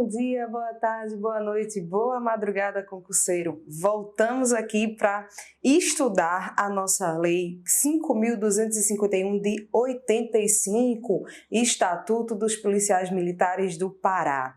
Bom dia, boa tarde, boa noite, boa madrugada, concurseiro. Voltamos aqui para estudar a nossa Lei 5.251 de 85, Estatuto dos Policiais Militares do Pará.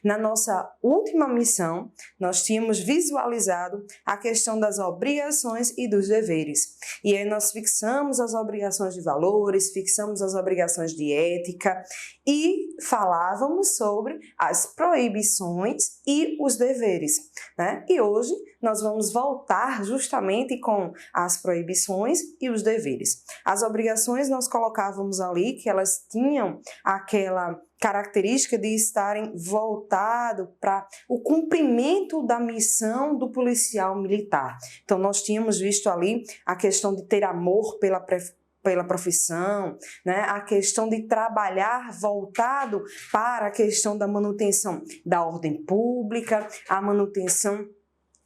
Na nossa última missão, nós tínhamos visualizado a questão das obrigações e dos deveres. E aí nós fixamos as obrigações de valores, fixamos as obrigações de ética e falávamos sobre as proibições e os deveres, né? E hoje nós vamos voltar justamente com as proibições e os deveres. As obrigações nós colocávamos ali que elas tinham aquela característica de estarem voltados para o cumprimento da missão do policial militar. Então, nós tínhamos visto ali a questão de ter amor pela profissão, né? A questão de trabalhar voltado para a questão da manutenção da ordem pública, a manutenção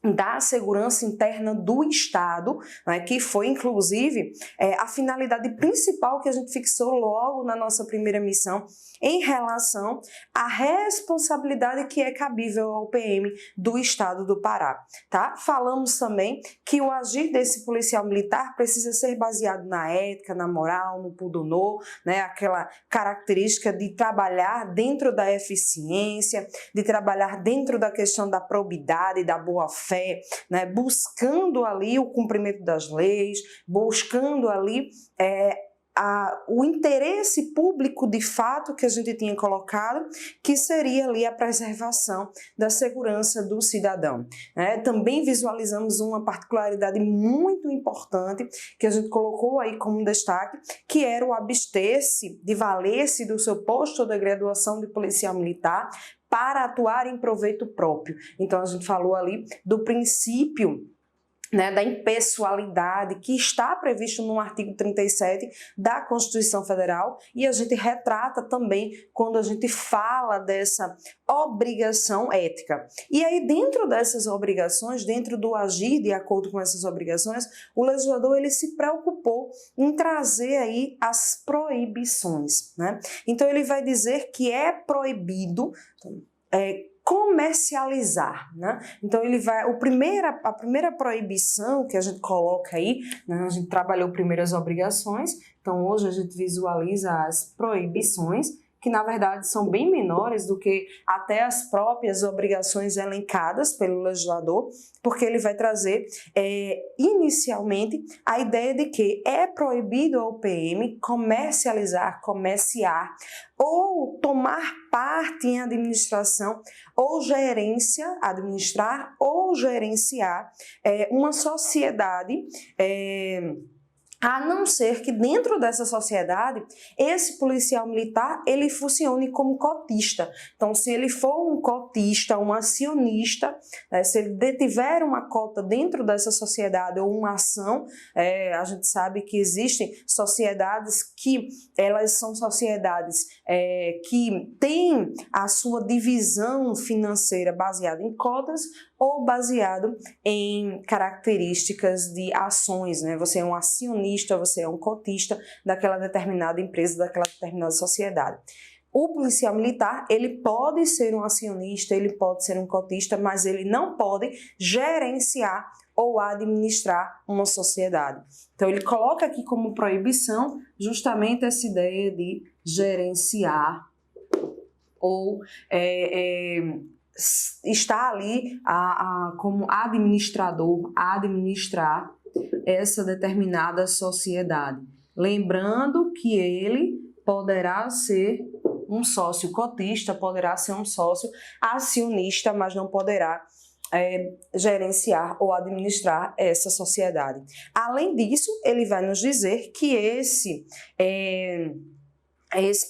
da segurança interna do Estado, né, que foi, inclusive, a finalidade principal que a gente fixou logo na nossa primeira missão em relação à responsabilidade que é cabível ao PM do Estado do Pará. Tá? Falamos também que o agir desse policial militar precisa ser baseado na ética, na moral, no pudor, né, aquela característica de trabalhar dentro da eficiência, de trabalhar dentro da questão da probidade, da boa-fé, né, buscando ali o cumprimento das leis, buscando ali o interesse público de fato que a gente tinha colocado, que seria ali a preservação da segurança do cidadão. Né? Também visualizamos uma particularidade muito importante que a gente colocou aí como destaque, que era o abster-se de valer-se do seu posto de graduação de policial militar para atuar em proveito próprio. Então, a gente falou ali do princípio, né, da impessoalidade que está previsto no artigo 37 da Constituição Federal, e a gente retrata também quando a gente fala dessa obrigação ética. E aí, dentro dessas obrigações, dentro do agir de acordo com essas obrigações, o legislador ele se preocupou em trazer aí as proibições, né? Então, ele vai dizer que é proibido comercializar, né? Então ele vai, a primeira proibição que a gente coloca aí, né? A gente trabalhou primeiro as obrigações, então hoje a gente visualiza as proibições, que na verdade são bem menores do que até as próprias obrigações elencadas pelo legislador, porque ele vai trazer inicialmente a ideia de que é proibido ao PM comercializar, comerciar ou tomar parte em administração ou gerência, administrar ou gerenciar uma sociedade, a não ser que dentro dessa sociedade, esse policial militar, ele funcione como cotista. Então, se ele for um cotista, um acionista, se ele detiver uma cota dentro dessa sociedade ou uma ação, a gente sabe que existem sociedades que, elas são sociedades que têm a sua divisão financeira baseada em cotas ou baseado em características de ações, né? Você é um acionista, você é um cotista daquela determinada empresa, daquela determinada sociedade. O policial militar, ele pode ser um acionista, ele pode ser um cotista, mas ele não pode gerenciar ou administrar uma sociedade. Então, ele coloca aqui como proibição justamente essa ideia de gerenciar ou está ali como administrador, administrar essa determinada sociedade. Lembrando que ele poderá ser um sócio cotista, poderá ser um sócio acionista, mas não poderá gerenciar ou administrar essa sociedade. Além disso, ele vai nos dizer que esse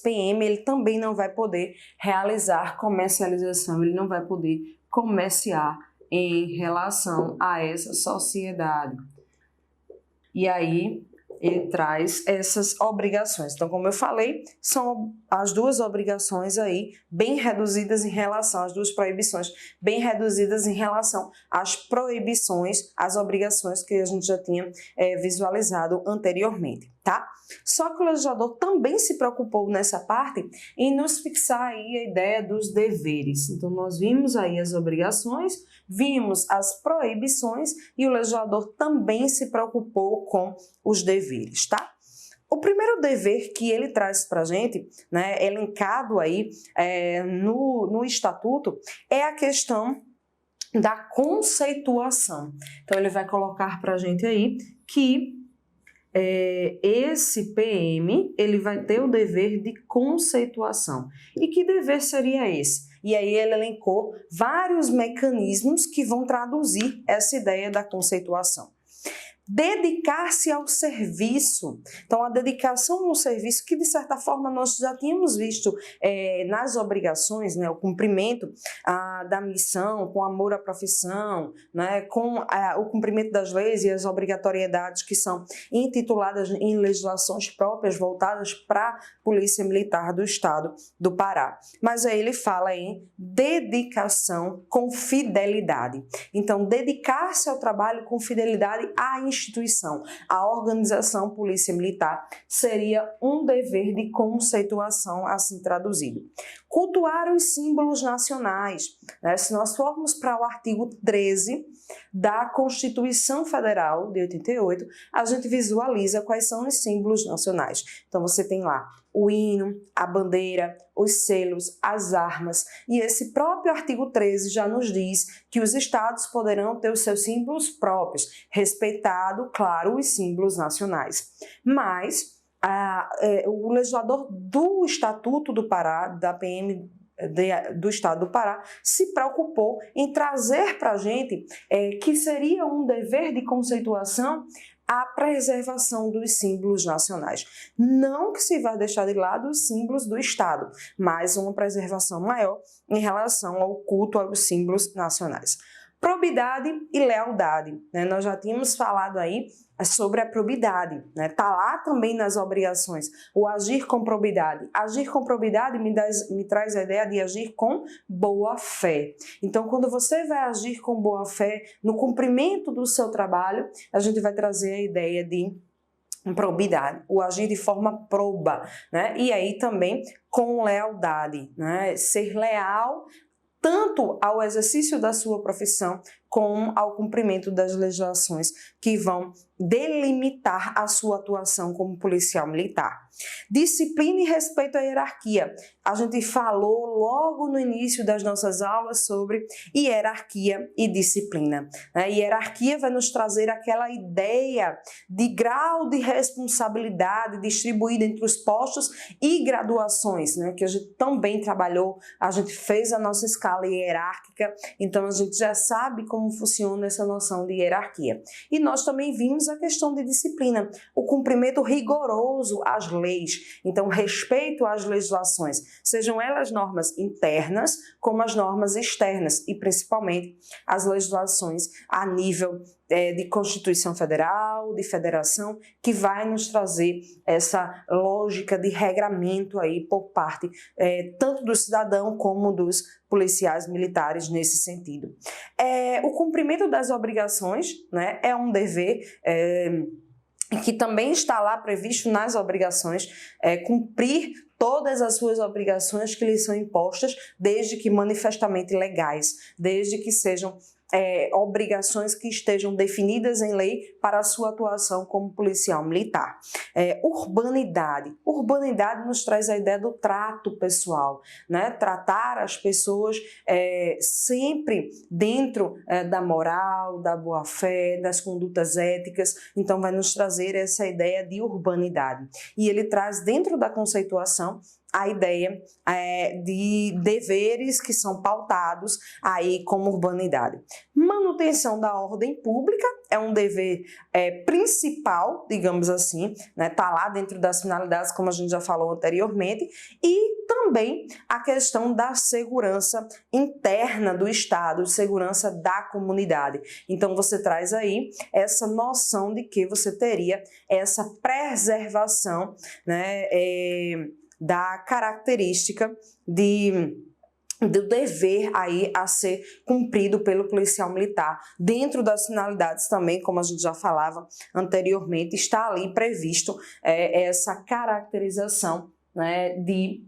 PM ele também não vai poder realizar comercialização, ele não vai poder comerciar em relação a essa sociedade. E aí ele traz essas obrigações. Então, como eu falei, são as duas obrigações aí bem reduzidas em relação, as duas proibições bem reduzidas em relação às proibições, às obrigações que a gente já tinha visualizado anteriormente, tá? Só que o legislador também se preocupou nessa parte em nos fixar aí a ideia dos deveres. Então, nós vimos aí as obrigações, vimos as proibições e o legislador também se preocupou com os deveres, tá? O primeiro dever que ele traz para a gente, né, elencado aí no Estatuto, é a questão da conceituação. Então, ele vai colocar para a gente aí que esse PM, ele vai ter o dever de conceituação. E que dever seria esse? E aí ele elencou vários mecanismos que vão traduzir essa ideia da conceituação. Dedicar-se ao serviço. Então, a dedicação ao serviço, que de certa forma nós já tínhamos visto nas obrigações, né, o cumprimento da missão, com amor à profissão, né, com o cumprimento das leis e as obrigatoriedades que são intituladas em legislações próprias voltadas para a Polícia Militar do Estado do Pará. Mas aí ele fala em dedicação com fidelidade. Então, dedicar-se ao trabalho com fidelidade à instituição, a organização Polícia Militar, seria um dever de conceituação assim traduzido. Cultuar os símbolos nacionais, né? Se nós formos para o artigo 13 da Constituição Federal de 88, a gente visualiza quais são os símbolos nacionais. Então você tem lá o hino, a bandeira, os selos, as armas, e esse próprio artigo 13 já nos diz que os estados poderão ter os seus símbolos próprios, respeitado, claro, os símbolos nacionais. Mas o legislador do Estatuto do Pará, da PM do Estado do Pará, se preocupou em trazer para a gente que seria um dever de conceituação a preservação dos símbolos nacionais. Não que se vá deixar de lado os símbolos do Estado, mas uma preservação maior em relação ao culto aos símbolos nacionais. Probidade e lealdade, né? Nós já tínhamos falado aí sobre a probidade, né? Tá lá também nas obrigações, o agir com probidade. Agir com probidade me traz a ideia de agir com boa fé. Então, quando você vai agir com boa fé no cumprimento do seu trabalho, a gente vai trazer a ideia de probidade, o agir de forma proba, né? E aí também com lealdade, né? Ser leal tanto ao exercício da sua profissão como ao cumprimento das legislações que vão delimitar a sua atuação como policial militar. Disciplina e respeito à hierarquia. A gente falou logo no início das nossas aulas sobre hierarquia e disciplina. A hierarquia vai nos trazer aquela ideia de grau de responsabilidade distribuída entre os postos e graduações, né, que a gente também trabalhou, a gente fez a nossa escala hierárquica, então a gente já sabe como funciona essa noção de hierarquia. E nós também vimos a questão de disciplina, o cumprimento rigoroso às leis, então respeito às legislações, sejam elas normas internas como as normas externas e principalmente as legislações a nível de Constituição Federal, de federação, que vai nos trazer essa lógica de regramento aí por parte tanto do cidadão como dos policiais militares nesse sentido. O cumprimento das obrigações, né, é um dever que também está lá previsto nas obrigações, cumprir todas as suas obrigações que lhe são impostas, desde que manifestamente legais, desde que sejam obrigações que estejam definidas em lei para a sua atuação como policial militar. Urbanidade. Urbanidade nos traz a ideia do trato pessoal, né? Tratar as pessoas sempre dentro da moral, da boa-fé, das condutas éticas, então vai nos trazer essa ideia de urbanidade. E ele traz dentro da conceituação a ideia de deveres que são pautados aí como urbanidade. Manutenção da ordem pública é um dever principal, digamos assim, né? Tá lá dentro das finalidades, como a gente já falou anteriormente, e também também a questão da segurança interna do Estado, segurança da comunidade. Então, você traz aí essa noção de que você teria essa preservação, né, da característica do dever aí a ser cumprido pelo policial militar. Dentro das finalidades também, como a gente já falava anteriormente, está ali previsto essa caracterização, né, de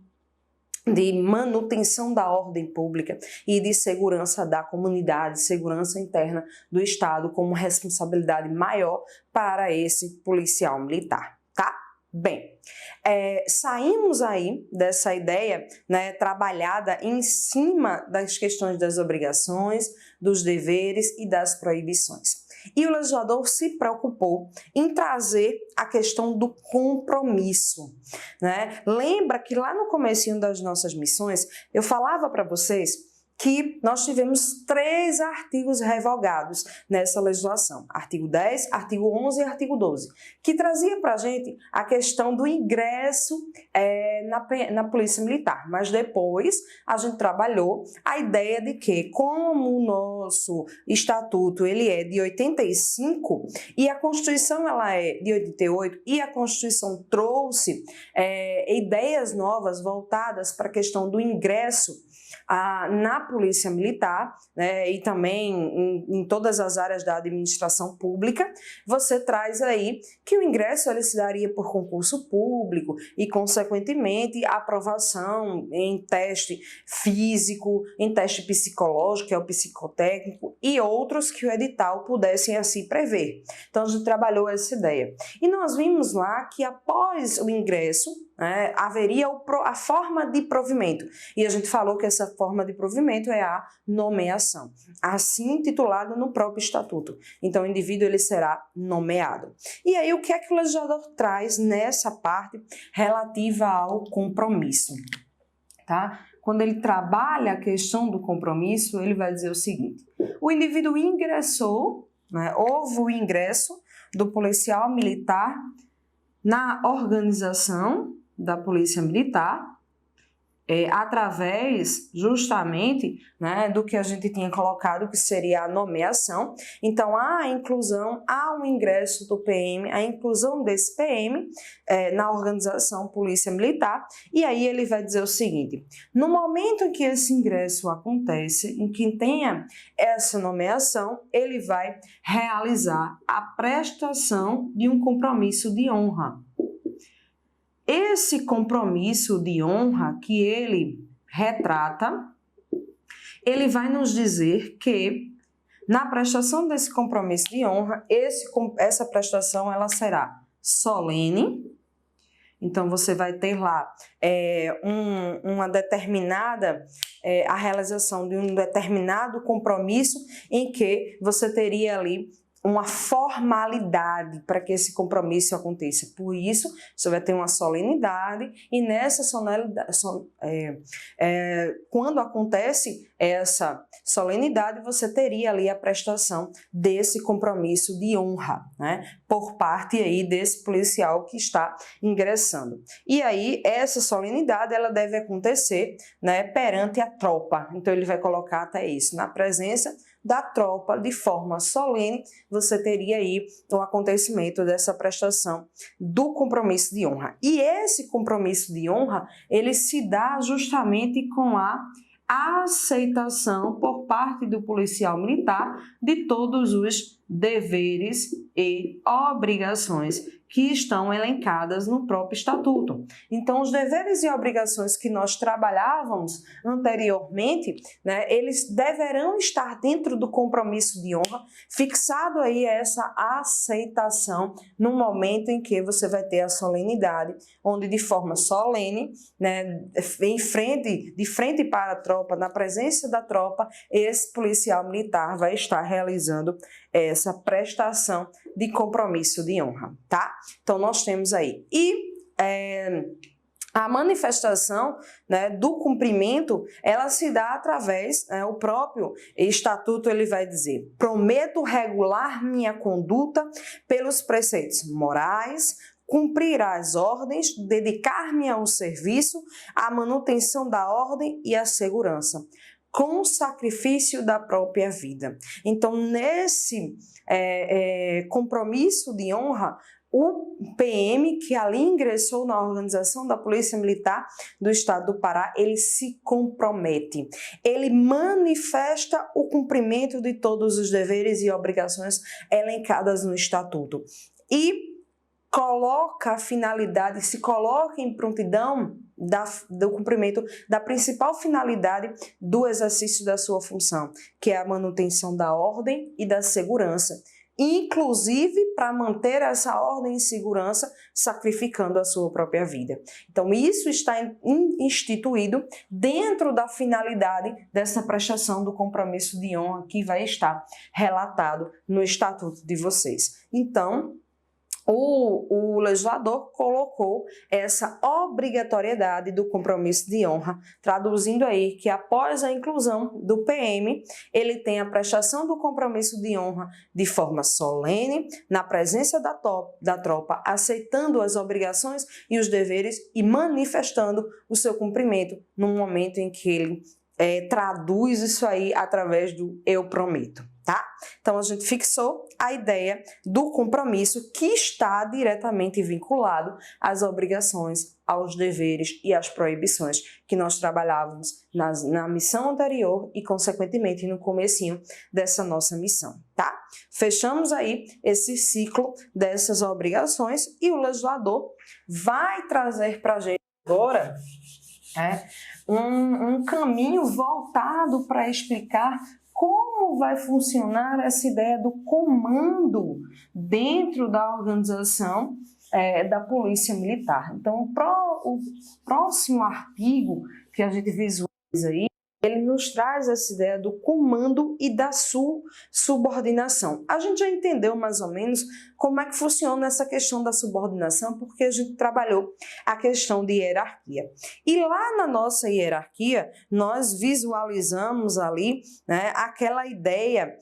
manutenção da ordem pública e de segurança da comunidade, segurança interna do Estado como responsabilidade maior para esse policial militar, tá? Bem, saímos aí dessa ideia, né, trabalhada em cima das questões das obrigações, dos deveres e das proibições. E o legislador se preocupou em trazer a questão do compromisso, né? Lembra que lá no comecinho das nossas missões, eu falava para vocês que nós tivemos 3 artigos revogados nessa legislação, artigo 10, artigo 11 e artigo 12, que trazia para a gente a questão do ingresso na Polícia Militar, mas depois a gente trabalhou a ideia de que, como o nosso estatuto ele é de 85 e a Constituição ela é de 88 e a Constituição trouxe ideias novas voltadas para a questão do ingresso na Polícia Militar, né, e também em todas as áreas da administração pública, você traz aí que o ingresso ele se daria por concurso público e, consequentemente, aprovação em teste físico, em teste psicológico, que é o psicotécnico, e outros que o edital pudessem assim prever. Então, a gente trabalhou essa ideia. E nós vimos lá que após o ingresso, haveria a forma de provimento. E a gente falou que essa forma de provimento é a nomeação, assim titulada no próprio estatuto. Então, o indivíduo ele será nomeado. E aí, o que é que o legislador traz nessa parte relativa ao compromisso? Tá? Quando ele trabalha a questão do compromisso, ele vai dizer o seguinte: o indivíduo ingressou, houve o ingresso do policial militar na organização da Polícia Militar, através justamente, né, do que a gente tinha colocado, que seria a nomeação. Então, há a inclusão, há o ingresso do PM, a inclusão desse PM na organização Polícia Militar, e aí ele vai dizer o seguinte: no momento em que esse ingresso acontece, em que tenha essa nomeação, ele vai realizar a prestação de um compromisso de honra. Esse compromisso de honra que ele retrata, ele vai nos dizer que na prestação desse compromisso de honra, essa prestação ela será solene. Então, você vai ter lá uma determinada, a realização de um determinado compromisso em que você teria ali uma formalidade para que esse compromisso aconteça. Por isso, você vai ter uma solenidade e nessa solenidade, quando acontece essa solenidade, você teria ali a prestação desse compromisso de honra, né, por parte aí desse policial que está ingressando. E aí, essa solenidade, ela deve acontecer, né, perante a tropa. Então, ele vai colocar até isso, na presença da tropa, de forma solene, você teria aí o acontecimento dessa prestação do compromisso de honra. E esse compromisso de honra, ele se dá justamente com a aceitação por parte do policial militar de todos os deveres e obrigações que estão elencadas no próprio estatuto. Então, os deveres e obrigações que nós trabalhávamos anteriormente, né, eles deverão estar dentro do compromisso de honra, fixado aí essa aceitação no momento em que você vai ter a solenidade, onde de forma solene, né, de frente para a tropa, na presença da tropa, esse policial militar vai estar realizando essa prestação de compromisso de honra, tá? Então, nós temos aí. A manifestação, né, do cumprimento, ela se dá através, o próprio estatuto ele vai dizer: prometo regular minha conduta pelos preceitos morais, cumprir as ordens, dedicar-me ao serviço, à manutenção da ordem e à segurança, com sacrifício da própria vida. Então, nesse compromisso de honra, o PM que ali ingressou na organização da Polícia Militar do Estado do Pará, ele se compromete, ele manifesta o cumprimento de todos os deveres e obrigações elencadas no Estatuto e coloca a finalidade, se coloca em prontidão do cumprimento da principal finalidade do exercício da sua função, que é a manutenção da ordem e da segurança, inclusive para manter essa ordem e segurança, sacrificando a sua própria vida. Então, isso está instituído dentro da finalidade dessa prestação do compromisso de honra que vai estar relatado no Estatuto de vocês. Então, o legislador colocou essa obrigatoriedade do compromisso de honra, traduzindo aí que após a inclusão do PM, ele tem a prestação do compromisso de honra de forma solene, na presença da tropa, aceitando as obrigações e os deveres e manifestando o seu cumprimento no momento em que ele traduz isso aí através do eu prometo. Tá? Então, a gente fixou a ideia do compromisso que está diretamente vinculado às obrigações, aos deveres e às proibições que nós trabalhávamos na missão anterior e, consequentemente, no comecinho dessa nossa missão, tá? Fechamos aí esse ciclo dessas obrigações e o legislador vai trazer para a gente agora um caminho voltado para explicar como vai funcionar essa ideia do comando dentro da organização da Polícia Militar. Então, o próximo artigo que a gente visualiza aí, ele nos traz essa ideia do comando e da subordinação. A gente já entendeu mais ou menos como é que funciona essa questão da subordinação, porque a gente trabalhou a questão de hierarquia. E lá na nossa hierarquia, nós visualizamos ali, né, aquela ideia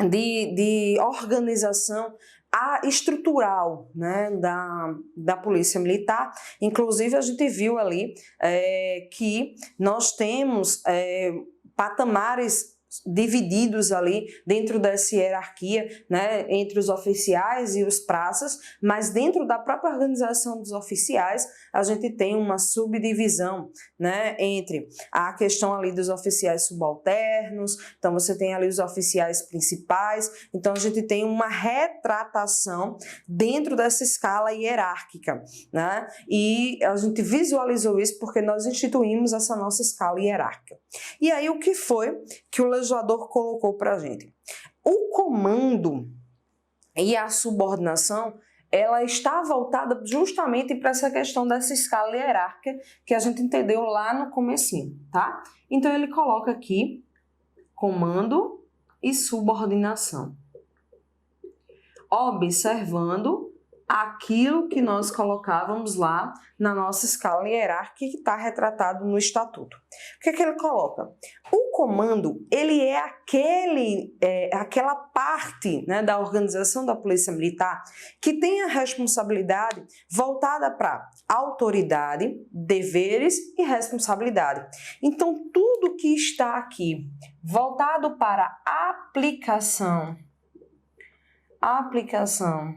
de organização estrutural, né, da Polícia Militar. Inclusive, a gente viu ali que nós temos patamares divididos ali dentro dessa hierarquia, né, entre os oficiais e os praças, mas dentro da própria organização dos oficiais, a gente tem uma subdivisão, né, entre a questão ali dos oficiais subalternos, então você tem ali os oficiais principais, então a gente tem uma retratação dentro dessa escala hierárquica, né, e a gente visualizou isso porque nós instituímos essa nossa escala hierárquica. E aí o que foi que o legislador colocou para a gente? O comando e a subordinação, ela está voltada justamente para essa questão dessa escala hierárquica que a gente entendeu lá no comecinho, tá? Então ele coloca aqui comando e subordinação, observando aquilo que nós colocávamos lá na nossa escala hierárquica que está retratado no Estatuto. O que é que ele coloca? O comando, ele é aquela parte, né, da organização da Polícia Militar que tem a responsabilidade voltada para autoridade, deveres e responsabilidade. Então, tudo que está aqui voltado para aplicação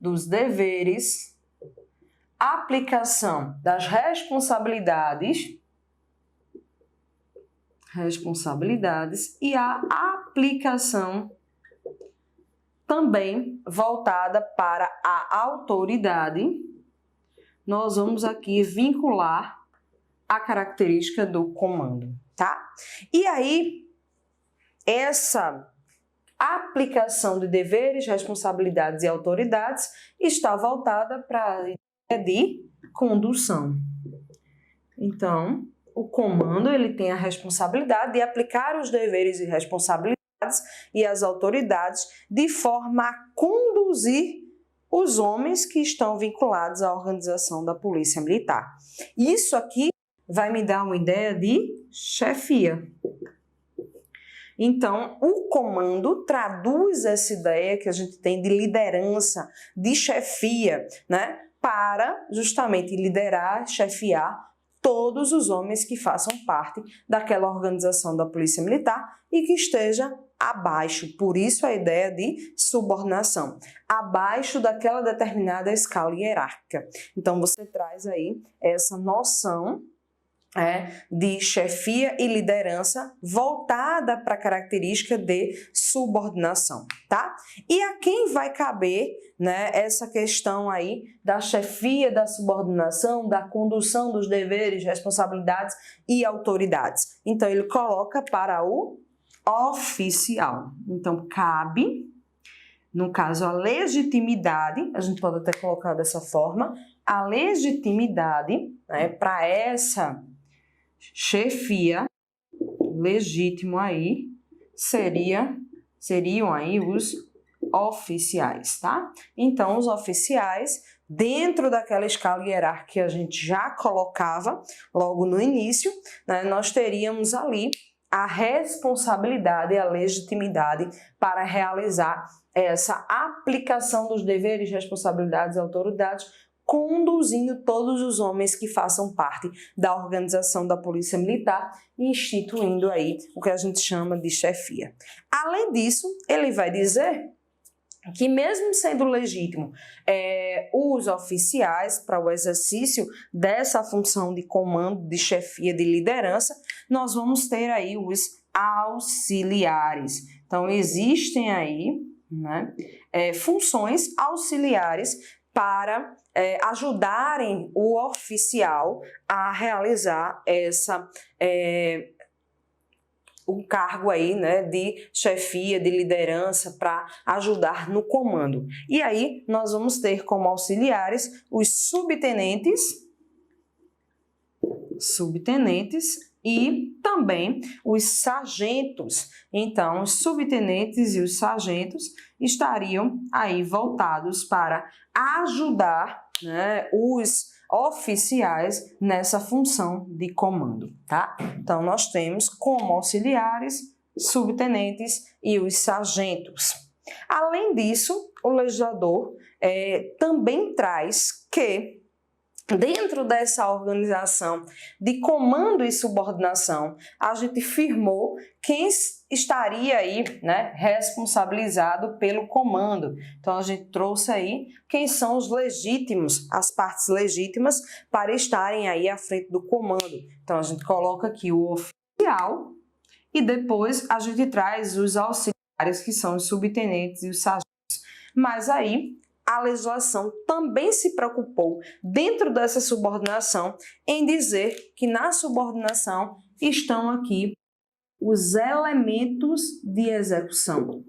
dos deveres, aplicação das responsabilidades e a aplicação também voltada para a autoridade, nós vamos aqui vincular a característica do comando, tá? E aí, essa aplicação de deveres, responsabilidades e autoridades está voltada para a ideia de condução. Então, o comando ele tem a responsabilidade de aplicar os deveres e responsabilidades e as autoridades de forma a conduzir os homens que estão vinculados à organização da Polícia Militar. Isso aqui vai me dar uma ideia de chefia. Então, o comando traduz essa ideia que a gente tem de liderança, de chefia, né, para justamente liderar, chefiar todos os homens que façam parte daquela organização da Polícia Militar e que esteja abaixo. Por isso a ideia de subordinação, abaixo daquela determinada escala hierárquica. Então, você traz aí essa noção de chefia e liderança voltada para a característica de subordinação, tá? E a quem vai caber, né, essa questão aí da chefia, da subordinação, da condução dos deveres, responsabilidades e autoridades? Então, ele coloca para o oficial. Então, cabe, no caso, a legitimidade, a gente pode até colocar dessa forma, a legitimidade, né, para essa chefia, legítimo aí, seriam aí os oficiais, tá? Então, os oficiais, dentro daquela escala hierárquica que a gente já colocava logo no início, né, nós teríamos ali a responsabilidade e a legitimidade para realizar essa aplicação dos deveres, responsabilidades e autoridades, conduzindo todos os homens que façam parte da organização da Polícia Militar, instituindo aí o que a gente chama de chefia. Além disso, ele vai dizer que mesmo sendo legítimo os oficiais para o exercício dessa função de comando, de chefia, de liderança, nós vamos ter aí os auxiliares. Então, existem aí, né, funções auxiliares para ajudarem o oficial a realizar o cargo aí, né, de chefia, de liderança, para ajudar no comando. E aí nós vamos ter como auxiliares os subtenentes e também os sargentos. Então, os subtenentes e os sargentos estariam aí voltados para ajudar, né, os oficiais nessa função de comando, tá? Então, nós temos como auxiliares, subtenentes e os sargentos. Além disso, o legislador também traz que dentro dessa organização de comando e subordinação, a gente firmou quem estaria aí, né, responsabilizado pelo comando. Então, a gente trouxe aí quem são os legítimos, as partes legítimas para estarem aí à frente do comando. Então, a gente coloca aqui o oficial e depois a gente traz os auxiliares, que são os subtenentes e os sargentos. Mas aí, a legislação também se preocupou, dentro dessa subordinação, em dizer que na subordinação estão aqui os elementos de execução.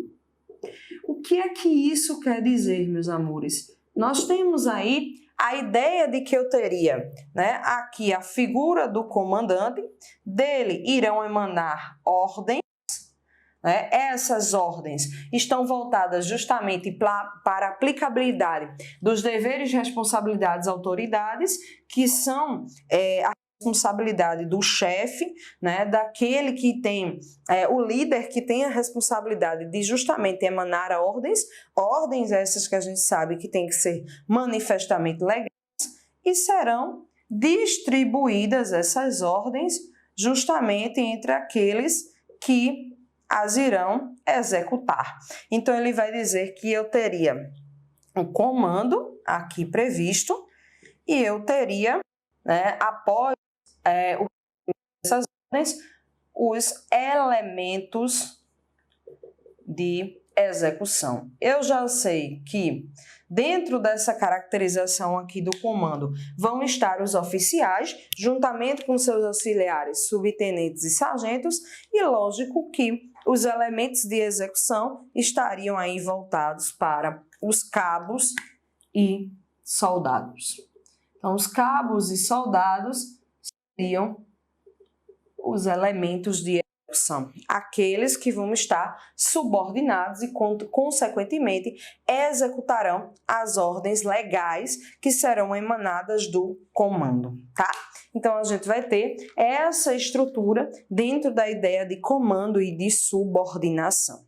O que é que isso quer dizer, meus amores? Nós temos aí a ideia de que eu teria, né, aqui a figura do comandante, dele irão emanar ordens. Essas ordens estão voltadas justamente para a aplicabilidade dos deveres, responsabilidades e autoridades, que são a responsabilidade do chefe, né, daquele que tem, o líder que tem a responsabilidade de justamente emanar ordens essas que a gente sabe que tem que ser manifestamente legais, e serão distribuídas essas ordens justamente entre aqueles que as irão executar. Então, ele vai dizer que eu teria um comando aqui previsto e eu teria, né, após essas ordens, os elementos de execução. Eu já sei que dentro dessa caracterização aqui do comando vão estar os oficiais, juntamente com seus auxiliares, subtenentes e sargentos, e lógico que os elementos de execução estariam aí voltados para os cabos e soldados. Então, os cabos e soldados seriam os elementos de são aqueles que vão estar subordinados e, consequentemente, executarão as ordens legais que serão emanadas do comando, tá? Então, a gente vai ter essa estrutura dentro da ideia de comando e de subordinação.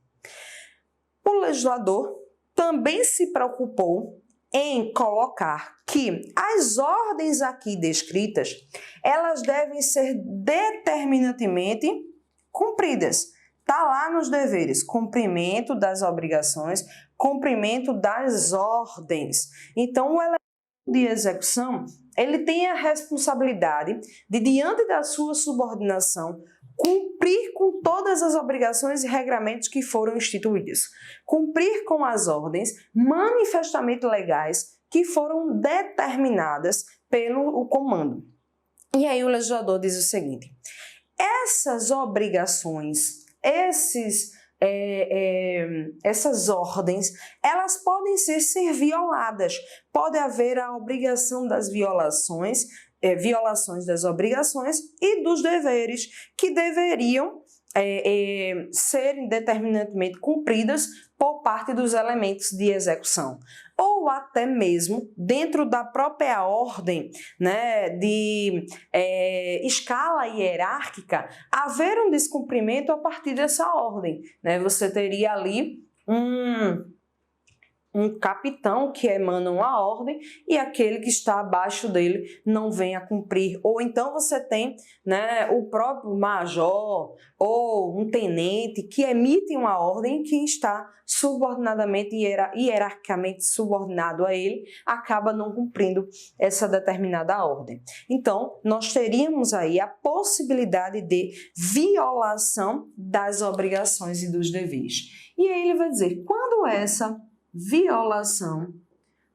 O legislador também se preocupou em colocar que as ordens aqui descritas, elas devem ser determinantemente cumpridas. Está lá nos deveres, cumprimento das obrigações, cumprimento das ordens. Então, o elemento de execução, ele tem a responsabilidade de, diante da sua subordinação, cumprir com todas as obrigações e regramentos que foram instituídos, cumprir com as ordens manifestamente legais que foram determinadas pelo comando. E aí o legislador diz o seguinte: essas obrigações, essas ordens, elas podem ser violadas. Pode haver a obrigação das violações das obrigações e dos deveres que deveriam serem determinantemente cumpridas por parte dos elementos de execução. Ou até mesmo dentro da própria ordem, né, de escala hierárquica, haver um descumprimento a partir dessa ordem, né? Você teria ali um capitão que emana uma ordem e aquele que está abaixo dele não vem a cumprir. Ou então você tem, né, o próprio major ou um tenente que emite uma ordem que está subordinadamente, hierarquicamente subordinado a ele, acaba não cumprindo essa determinada ordem. Então, nós teríamos aí a possibilidade de violação das obrigações e dos deveres. E aí ele vai dizer, quando essa violação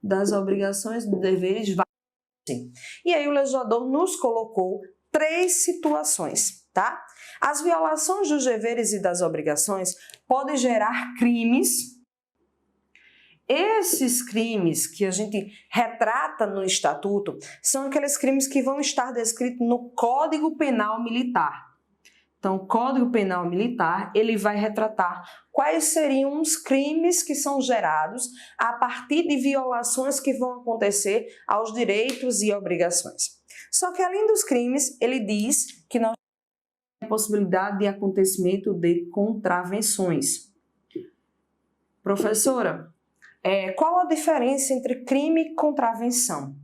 das obrigações e deveres vai acontecer. E aí o legislador nos colocou 3 situações, tá? As violações dos deveres e das obrigações podem gerar crimes. Esses crimes que a gente retrata no Estatuto são aqueles crimes que vão estar descritos no Código Penal Militar. Então, o Código Penal Militar, ele vai retratar quais seriam os crimes que são gerados a partir de violações que vão acontecer aos direitos e obrigações. Só que, além dos crimes, ele diz que nós temos a possibilidade de acontecimento de contravenções. Professora, qual a diferença entre crime e contravenção?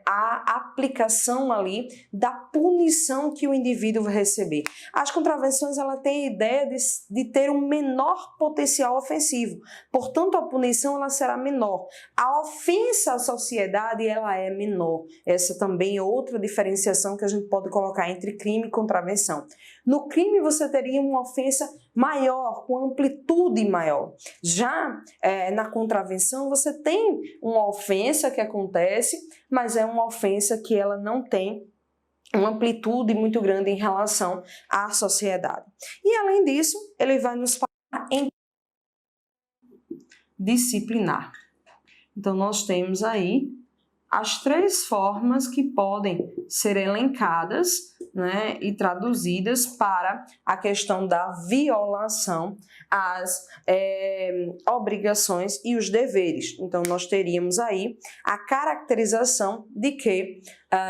A aplicação ali da punição que o indivíduo vai receber. As contravenções, ela tem a ideia de ter um menor potencial ofensivo, portanto a punição ela será menor. A ofensa à sociedade ela é menor. Essa também é outra diferenciação que a gente pode colocar entre crime e contravenção. No crime você teria uma ofensa maior, com amplitude maior. Já na contravenção você tem uma ofensa que acontece, mas é uma ofensa que ela não tem uma amplitude muito grande em relação à sociedade. E além disso, ele vai nos falar em disciplinar. Então nós temos aí as 3 formas que podem ser elencadas, né, e traduzidas para a questão da violação às obrigações e os deveres. Então, nós teríamos aí a caracterização de que,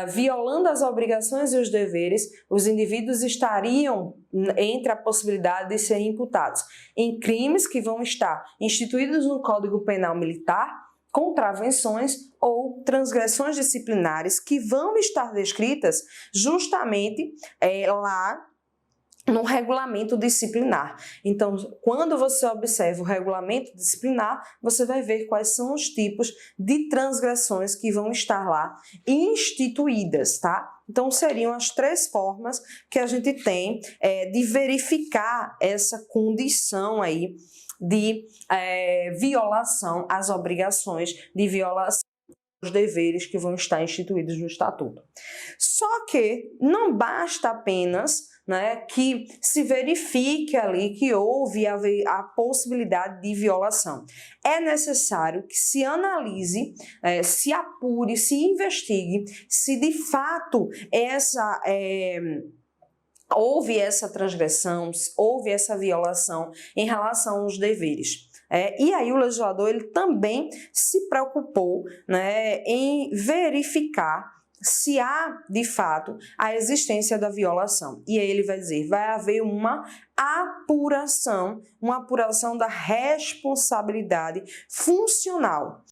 violando as obrigações e os deveres, os indivíduos estariam entre a possibilidade de serem imputados em crimes que vão estar instituídos no Código Penal Militar, contravenções ou transgressões disciplinares que vão estar descritas justamente lá no regulamento disciplinar. Então, quando você observa o regulamento disciplinar, você vai ver quais são os tipos de transgressões que vão estar lá instituídas, tá? Então, seriam as 3 formas que a gente tem de verificar essa condição aí de violação às obrigações, de violação aos deveres que vão estar instituídos no Estatuto. Só que não basta apenas, né, que se verifique ali que houve a possibilidade de violação. É necessário que se analise, se apure, se investigue se de fato essa houve essa transgressão, houve essa violação em relação aos deveres. E aí o legislador ele também se preocupou, né, em verificar se há, de fato, a existência da violação. E aí ele vai dizer, vai haver uma apuração da responsabilidade funcional.